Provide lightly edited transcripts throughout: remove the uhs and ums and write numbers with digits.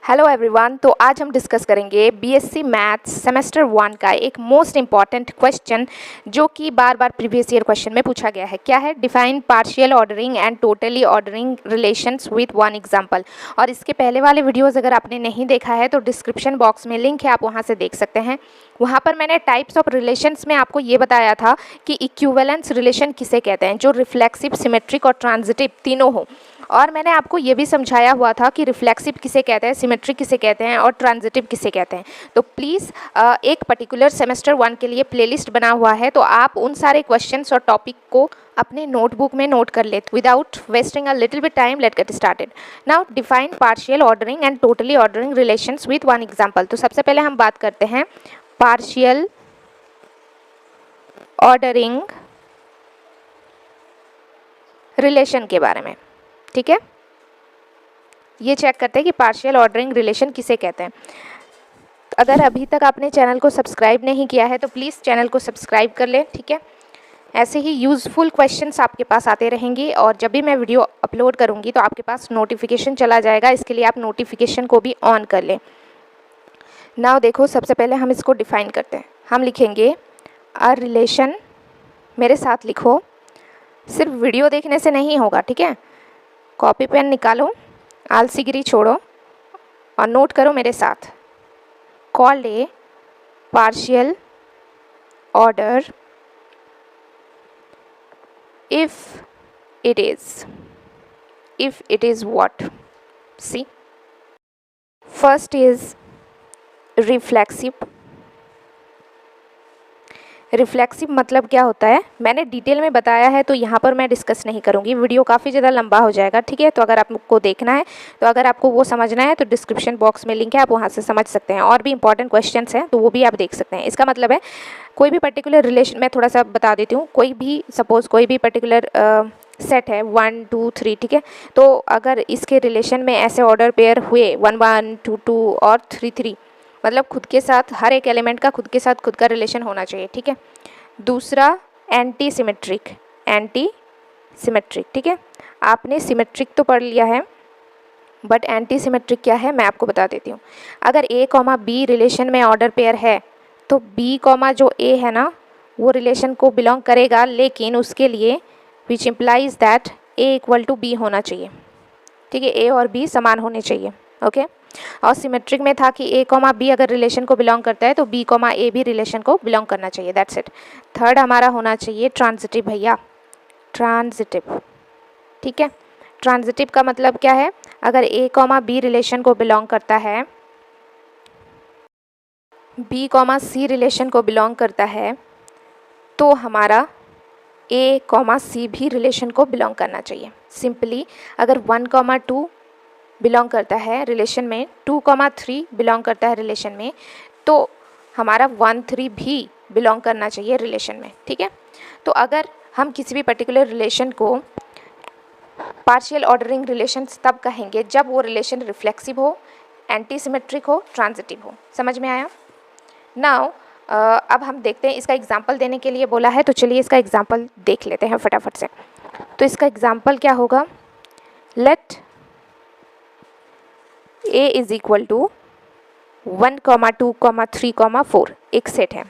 Hello everyone. तो आज हम डिस्कस करेंगे बीएससी मैथ्स सेमेस्टर 1 का एक मोस्ट इम्पॉर्टेंट क्वेश्चन जो कि बार बार प्रीवियस ईयर क्वेश्चन में पूछा गया है। क्या है? Define partial ordering and totally ordering relations with one example. और इसके पहले वाले वीडियोस अगर आपने नहीं देखा है तो डिस्क्रिप्शन बॉक्स में लिंक है, आप वहाँ से देख सकते हैं। वहाँ पर मैंने टाइप्स ऑफ रिलेशंस में आपको ये बताया था कि इक्विवेलेंस रिलेशन किसे कहते हैं, जो रिफ्लेक्सिव, सिमेट्रिक और ट्रांजिटिव तीनों हो। और मैंने आपको ये भी समझाया हुआ था कि रिफ्लेक्सिव किसे कहते हैं, सिमेट्रिक किसे कहते हैं और ट्रांजिटिव किसे कहते हैं। तो प्लीज़ एक पर्टिकुलर सेमेस्टर 1 के लिए प्लेलिस्ट बना हुआ है, तो आप उन सारे क्वेश्चंस और टॉपिक को अपने नोटबुक में नोट कर ले। Without wasting a little bit time, let get started. Now define partial ordering and totally ordering relations with one example. तो सबसे पहले हम बात करते हैं पार्शियल ऑर्डरिंग रिलेशन के बारे में। ठीक है, ये चेक करते हैं कि पार्शियल ऑर्डरिंग रिलेशन किसे कहते हैं। अगर अभी तक आपने चैनल को सब्सक्राइब नहीं किया है तो प्लीज़ चैनल को सब्सक्राइब कर लें। ठीक है, ऐसे ही यूज़फुल क्वेश्चंस आपके पास आते रहेंगे और जब भी मैं वीडियो अपलोड करूंगी तो आपके पास नोटिफिकेशन चला जाएगा। इसके लिए आप नोटिफिकेशन को भी ऑन कर लें। नाउ देखो, सबसे पहले हम इसको डिफाइन करते हैं। हम लिखेंगे अ रिलेशन, मेरे साथ लिखो, सिर्फ वीडियो देखने से नहीं होगा। ठीक है, कॉपी पेन निकालो, आलसीगिरी छोड़ो और नोट करो मेरे साथ। Called a partial order if it is what? See, first is reflexive। Reflexive मतलब क्या होता है मैंने डिटेल में बताया है, तो यहाँ पर मैं डिस्कस नहीं करूँगी, वीडियो काफ़ी ज़्यादा लंबा हो जाएगा। ठीक है, तो अगर आपको देखना है, तो अगर आपको वो समझना है तो डिस्क्रिप्शन बॉक्स में लिंक है, आप वहाँ से समझ सकते हैं। और भी इंपॉर्टेंट क्वेश्चंस हैं तो वो भी आप देख सकते हैं। इसका मतलब है कोई भी पर्टिकुलर रिलेशन, मैं थोड़ा सा बता देती हूँ, कोई भी सपोज़ कोई भी पर्टिकुलर सेट है 1 2 3। ठीक है, तो अगर इसके रिलेशन में ऐसे ऑर्डर पेयर हुए 1 1 2 2 और 3 3, मतलब खुद के साथ हर एक एलिमेंट का खुद के साथ खुद का रिलेशन होना चाहिए। ठीक है, दूसरा एंटी सिमेट्रिक, एंटी सिमेट्रिक। ठीक है, आपने सिमेट्रिक तो पढ़ लिया है, बट एंटी सिमेट्रिक क्या है मैं आपको बता देती हूँ। अगर ए कॉमा बी रिलेशन में ऑर्डर पेयर है तो बी कॉमा जो ए है ना, वो रिलेशन को बिलोंग करेगा, लेकिन उसके लिए which implies that A equal to B होना चाहिए। ठीक है, ए और बी समान होने चाहिए। ओके, और सिमेट्रिक में था कि ए कॉमा बी अगर रिलेशन को बिलोंग करता है तो बी कॉमा ए भी रिलेशन को बिलोंग करना चाहिए। That's it. थर्ड हमारा होना चाहिए ट्रांजिटिव भैया, ट्रांजिटिव। ठीक है, ट्रांजिटिव का मतलब क्या है? अगर ए कॉमा बी रिलेशन को बिलोंग करता है, बी कॉमा सी रिलेशन को बिलोंग करता है, तो हमारा ए कॉमा सी भी रिलेशन को बिलोंग करना चाहिए। सिंपली अगर 1 कॉमा 2 बिलोंग करता है रिलेशन में, 2 कॉमा 3 बिलोंग करता है रिलेशन में, तो हमारा 1 3 भी बिलोंग करना चाहिए रिलेशन में। ठीक है, तो अगर हम किसी भी पर्टिकुलर रिलेशन को पार्शियल ऑर्डरिंग रिलेशंस तब कहेंगे जब वो रिलेशन रिफ्लेक्सिव हो, एंटी सिमेट्रिक हो, ट्रांजिटिव हो। समझ में आया? नाउ अब हम देखते हैं, इसका एग्जाम्पल देने के लिए बोला है, तो चलिए इसका एग्जाम्पल देख लेते हैं फटाफट से। तो इसका एग्जाम्पल क्या होगा? Let A is equal to 1 2 3 4 एक सेट है।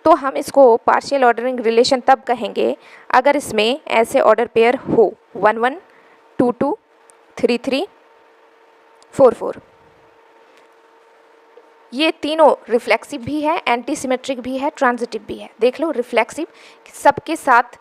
तो हम इसको पार्शियल ऑर्डरिंग रिलेशन तब कहेंगे अगर इसमें ऐसे ऑर्डर पेयर हो 1 1 2 2 3 3 4 4। ये तीनों रिफ्लेक्सिव भी है, एंटी सिमेट्रिक भी है, ट्रांजिटिव भी है। देख लो, रिफ्लेक्सिव सबके साथ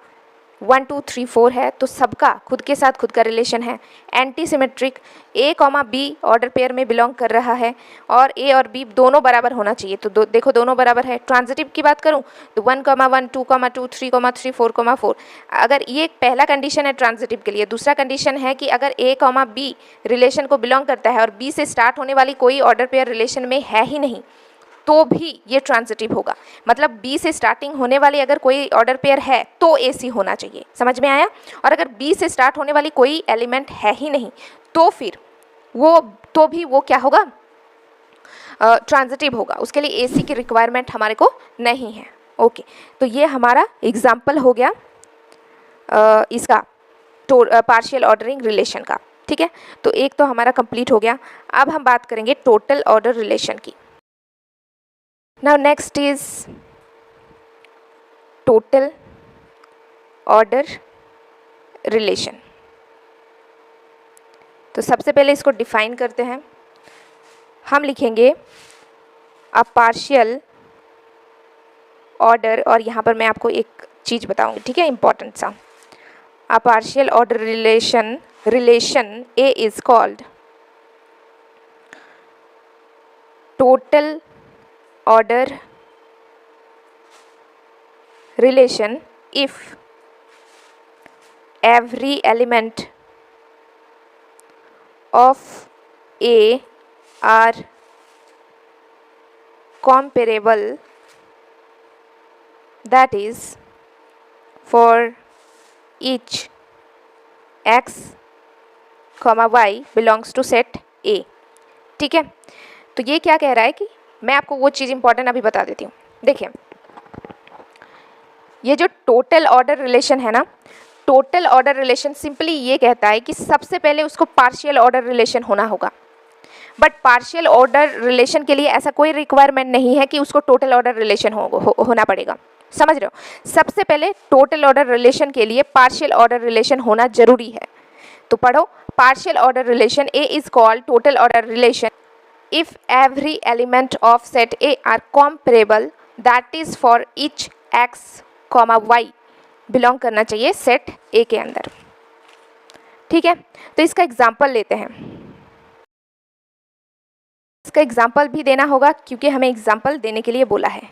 1 2 3 4 है, तो सबका खुद के साथ खुद का रिलेशन है। एंटी सिमेट्रिक ए कॉमा बी ऑर्डर पेयर में बिलोंग कर रहा है और ए और बी दोनों बराबर होना चाहिए, तो देखो दोनों बराबर है। ट्रांजिटिव की बात करूं तो 1 1 2 2 3 3 4 4। अगर ये पहला कंडीशन है ट्रांजिटिव के लिए, दूसरा कंडीशन है कि अगर ए कॉमा बी रिलेशन को बिलोंग करता है और बी से स्टार्ट होने वाली कोई ऑर्डर पेयर रिलेशन में है ही नहीं, तो भी ये ट्रांजिटिव होगा। मतलब बी से स्टार्टिंग होने वाली अगर कोई ऑर्डर पेयर है तो ए सी होना चाहिए। समझ में आया? और अगर बी से स्टार्ट होने वाली कोई एलिमेंट है ही नहीं, तो फिर वो भी क्या होगा? ट्रांजिटिव होगा। उसके लिए ए सी की रिक्वायरमेंट हमारे को नहीं है। ओके, तो ये हमारा एग्जाम्पल हो गया इसका पार्शियल ऑर्डरिंग रिलेशन का। ठीक है, तो एक तो हमारा कंप्लीट हो गया। अब हम बात करेंगे टोटल ऑर्डर रिलेशन की। Now next is total order relation. तो सबसे पहले इसको डिफाइन करते हैं। हम लिखेंगे अ पार्शियल ऑर्डर, और यहाँ पर मैं आपको एक चीज़ बताऊंगी, ठीक है, इंपॉर्टेंट सा। A partial order relation A is called total order relation if every element of A are comparable, that is for each x, y belongs to set A। ठीक है, तो ये क्या कह रहा है कि मैं आपको वो चीज़ इंपॉर्टेंट अभी बता देती हूँ। देखिए, ये जो टोटल ऑर्डर रिलेशन है ना, टोटल ऑर्डर रिलेशन सिंपली ये कहता है कि सबसे पहले उसको पार्शियल ऑर्डर रिलेशन होना होगा। बट पार्शियल ऑर्डर रिलेशन के लिए ऐसा कोई रिक्वायरमेंट नहीं है कि उसको टोटल ऑर्डर रिलेशन होना पड़ेगा। समझ रहे हो? सबसे पहले टोटल ऑर्डर रिलेशन के लिए पार्शियल ऑर्डर रिलेशन होना जरूरी है। तो पढ़ो, partial order relation A is called total order relation if every element of set A are comparable, that is for each X comma Y belong करना चाहिए set ए के अंदर। ठीक है, तो इसका एग्जाम्पल लेते हैं। इसका एग्जाम्पल भी देना होगा क्योंकि हमें एग्जाम्पल देने के लिए बोला है।